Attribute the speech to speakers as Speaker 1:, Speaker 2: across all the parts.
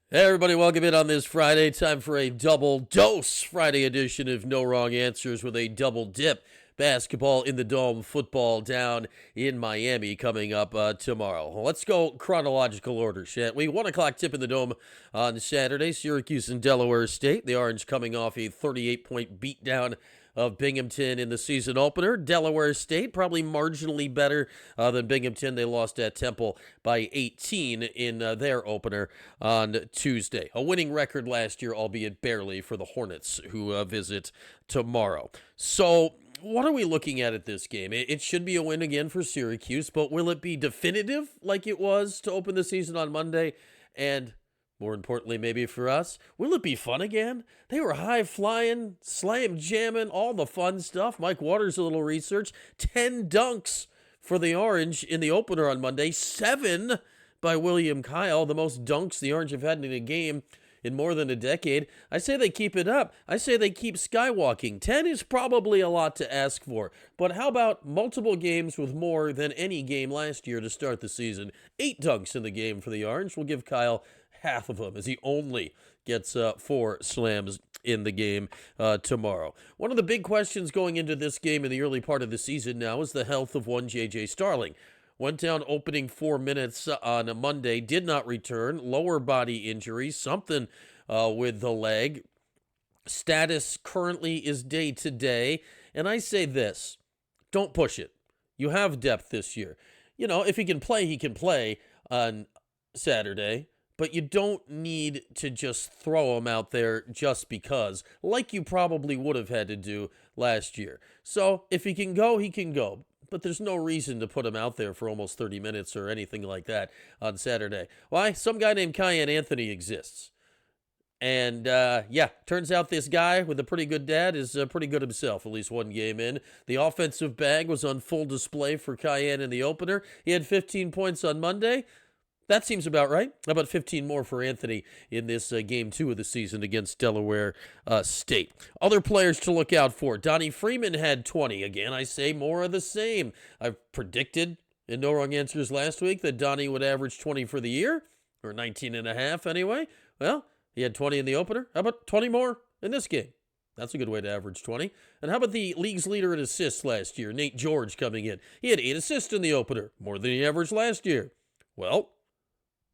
Speaker 1: Hey everybody, welcome in on this Friday. Time for a double dose Friday edition of No Wrong Answers with a double dip. Basketball in the Dome, football down in Miami coming up tomorrow. Let's go chronological order, shan't we? 1 o'clock tip in the Dome on Saturday. Syracuse and Delaware State. The Orange coming off a 38-point beatdown of Binghamton in the season opener. Delaware State probably marginally better than Binghamton. They lost at Temple by 18 in their opener on Tuesday. A winning record last year, albeit barely, for the Hornets, who visit tomorrow. So what are we looking at this game? It should be a win again for Syracuse, but will it be definitive like it was to open the season on Monday? And more importantly, maybe for us, will it be fun again? They were high flying, slam jamming, all the fun stuff. Mike Waters, a little research. 10 dunks for the Orange in the opener on Monday. 7 by William Kyle, the most dunks the Orange have had in a game in more than a decade. I say they keep it up. I say they keep skywalking. 10 is probably a lot to ask for. But how about multiple games with more than any game last year to start the season? 8 dunks in the game for the Orange. We'll give Kyle half of them, as he only gets 4 slams in the game tomorrow. One of the big questions going into this game in the early part of the season now is the health of one J.J. Starling. Went down opening 4 minutes on a Monday, did not return, lower body injury, something with the leg. Status currently is day to day, and I say this, don't push it. You have depth this year. You know, if he can play on Saturday. But you don't need to just throw him out there just because, like you probably would have had to do last year. So if he can go, he can go. But there's no reason to put him out there for almost 30 minutes or anything like that on Saturday. Why? Some guy named Kyan Anthony exists. And, turns out this guy with a pretty good dad is pretty good himself, at least one game in. The offensive bag was on full display for Kyan in the opener. He had 15 points on Monday. That seems about right. How about 15 more for Anthony in this game 2 of the season against Delaware State? Other players to look out for. Donnie Freeman had 20. Again, I say more of the same. I predicted in No Wrong Answers last week that Donnie would average 20 for the year, or 19 and a half anyway. Well, he had 20 in the opener. How about 20 more in this game? That's a good way to average 20. And how about the league's leader in assists last year, Nate George, coming in? He had 8 assists in the opener, more than he averaged last year. Well,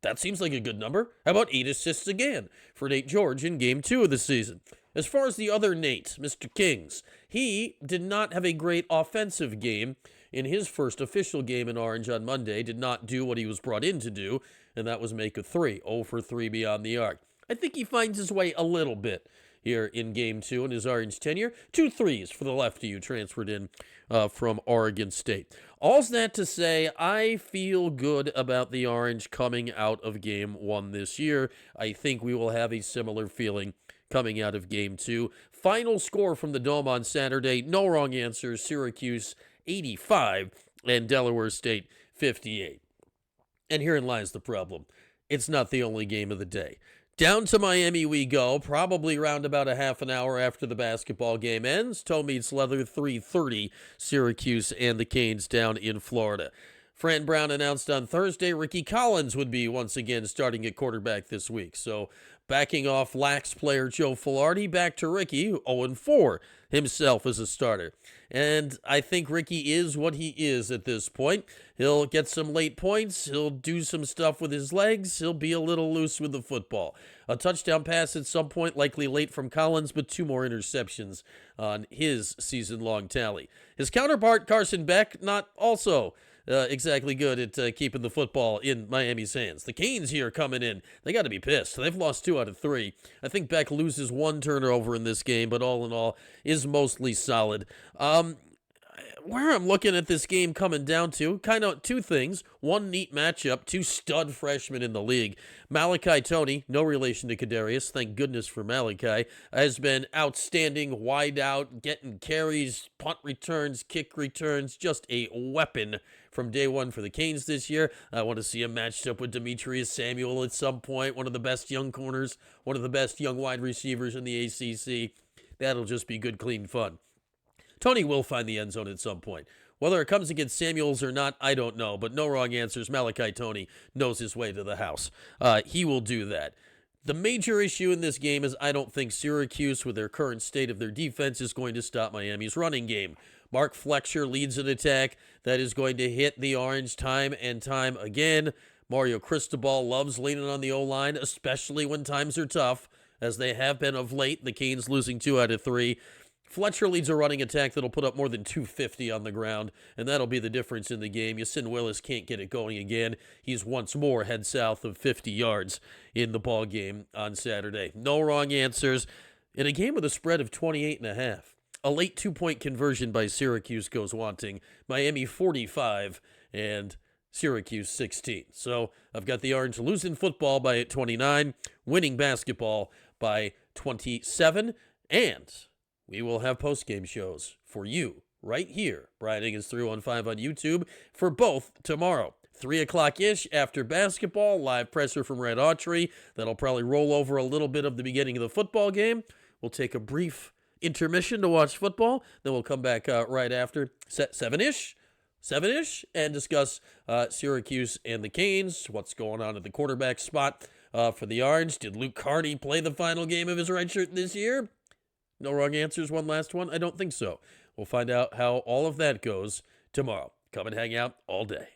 Speaker 1: that seems like a good number. How about 8 assists again for Nate George in game 2 of the season? As far as the other Nate, Mr. Kings, he did not have a great offensive game in his first official game in Orange on Monday. Did not do what he was brought in to do, and that was make a 3. 0 for 3 beyond the arc. I think he finds his way a little bit here in game 2 in his Orange tenure. 2 threes for the lefty who transferred in from Oregon State. All's that to say, I feel good about the Orange coming out of game 1 this year. I think we will have a similar feeling coming out of game 2. Final score from the Dome on Saturday, no wrong answers, Syracuse 85 and Delaware State 58. And herein lies the problem. It's not the only game of the day. Down to Miami we go, probably round about a half an hour after the basketball game ends. Toe meets leather, 3:30, Syracuse and the Canes down in Florida. Fran Brown announced on Thursday Ricky Collins would be once again starting at quarterback this week. So backing off lax player Joe Filardi, back to Ricky, 0-4 himself as a starter. And I think Ricky is what he is at this point. He'll get some late points. He'll do some stuff with his legs. He'll be a little loose with the football. A touchdown pass at some point, likely late from Collins, but 2 more interceptions on his season-long tally. His counterpart, Carson Beck, not also exactly good at keeping the football in Miami's hands. The Canes here coming in. They got to be pissed. They've lost 2 out of 3. I think Beck loses 1 turnover in this game, but all in all is mostly solid. Where I'm looking at this game coming down to, kind of 2 things. 1 neat matchup, 2 stud freshmen in the league. Malachi Toney, no relation to Kadarius, thank goodness for Malachi, has been outstanding, wide out, getting carries, punt returns, kick returns, just a weapon from day 1 for the Canes this year. I want to see him matched up with Demetrius Samuel at some point, one of the best young corners, one of the best young wide receivers in the ACC. That'll just be good, clean fun. Toney will find the end zone at some point. Whether it comes against Samuels or not, I don't know. But no wrong answers. Malachi Toney knows his way to the house. He will do that. The major issue in this game is I don't think Syracuse, with their current state of their defense, is going to stop Miami's running game. Mark Fletcher leads an attack that is going to hit the Orange time and time again. Mario Cristobal loves leaning on the O-line, especially when times are tough, as they have been of late. The Canes losing 2 out of 3. Fletcher leads a running attack that'll put up more than 250 on the ground, and that'll be the difference in the game. Yasin Willis can't get it going again. He's once more head south of 50 yards in the ball game on Saturday. No wrong answers in a game with a spread of 28.5. A late 2-point conversion by Syracuse goes wanting. Miami 45 and Syracuse 16. So I've got the Orange losing football by 29, winning basketball by 27, and we will have post-game shows for you right here. Brian Higgins 315 on YouTube for both tomorrow. 3 o'clock-ish after basketball, live presser from Red Autry. That'll probably roll over a little bit of the beginning of the football game. We'll take a brief intermission to watch football. Then we'll come back right after 7-ish, and discuss Syracuse and the Canes, what's going on at the quarterback spot for the Orange. Did Luke Carney play the final game of his red shirt this year? No wrong answers, one last one? I don't think so. We'll find out how all of that goes tomorrow. Come and hang out all day.